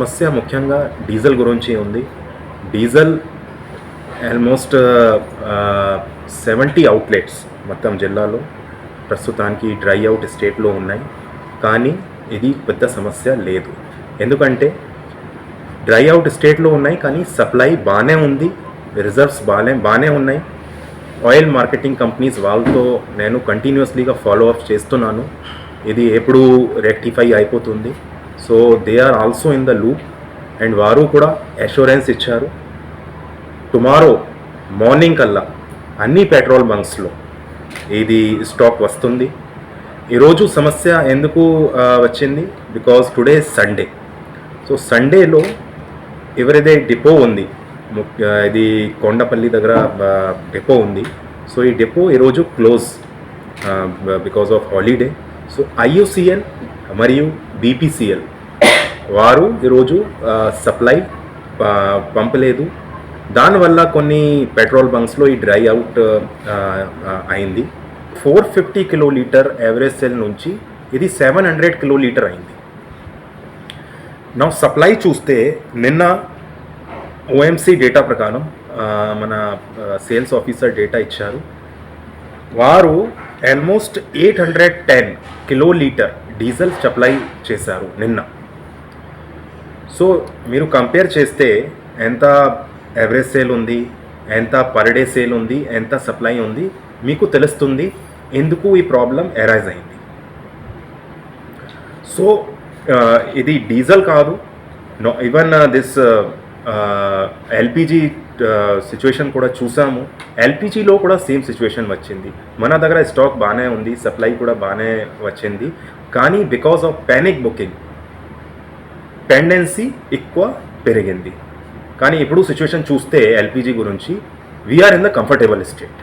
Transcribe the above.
సమస్య ముఖ్యంగా డీజిల్ గురించి ఉంది. డీజిల్ ఆల్మోస్ట్ 70 అవుట్లెట్స్ మొత్తం జిల్లాలో ప్రస్తుతానికి డ్రై అవుట్ స్టేట్లో ఉన్నాయి. కానీ ఇది పెద్ద సమస్య లేదు. ఎందుకంటే డ్రై అవుట్ స్టేట్లో ఉన్నాయి, కానీ సప్లై బాగానే ఉంది, రిజర్వ్స్ బాగానే ఉన్నాయి. ఆయిల్ మార్కెటింగ్ కంపెనీస్ వాళ్ళతో నేను కంటిన్యూస్లీగా ఫాలో అప్ చేస్తున్నాను. ఇది ఎప్పుడు రెక్టిఫై అయిపోతుంది. So they are also in the loop and వారు కూడా అష్యూరెన్స్ ఇచ్చారు. టుమారో మార్నింగ్ కల్లా అన్ని పెట్రోల్ బంక్స్లో ఇది స్టాక్ వస్తుంది. ఈరోజు సమస్య ఎందుకు వచ్చింది? Because today Sunday. సో సండేలో ఎవరైతే డిపో ఉంది, ఇది కొండపల్లి దగ్గర డిపో ఉంది. సో ఈ డిపో ఈరోజు close because of holiday. So IOCL మరియు BPCL వారు ఈరోజు సప్లై పంపలేదు. దానివల్ల కొన్ని పెట్రోల్ బంక్స్లో ఈ డ్రై అవుట్ అయింది. 450 కిలోలీటర్ యావరేజ్ సెల్ నుంచి ఇది 700 కిలోలీటర్ అయింది. నా సప్లై చూస్తే నిన్న OMC డేటా ప్రకారం మన సేల్స్ ఆఫీసర్ డేటా ఇచ్చారు. వారు ఆల్మోస్ట్ 810 కిలోలీటర్ డీజిల్ సప్లై చేశారు నిన్న. సో మీరు కంపేర్ చేస్తే ఎంత యావరేజ్ సేల్ ఉంది, ఎంత పర్ డే సేల్ ఉంది, ఎంత సప్లై ఉంది, మీకు తెలుస్తుంది ఎందుకు ఈ ప్రాబ్లం అరైజ్ అయింది. సో ఇది డీజిల్ కాదు, ఈవెన్ దిస్ LPG సిచ్యువేషన్ కూడా చూసాము. LPGలో కూడా సేమ్ సిచ్యువేషన్ వచ్చింది. మన దగ్గర స్టాక్ బాగానే ఉంది, సప్లై కూడా బాగానే వచ్చింది. కానీ because of panic booking tendency ఎక్కువ పెరిగింది. కానీ ఇప్పుడు సిచ్యువేషన్ చూస్తే LPG గురించి we are in the comfortable state.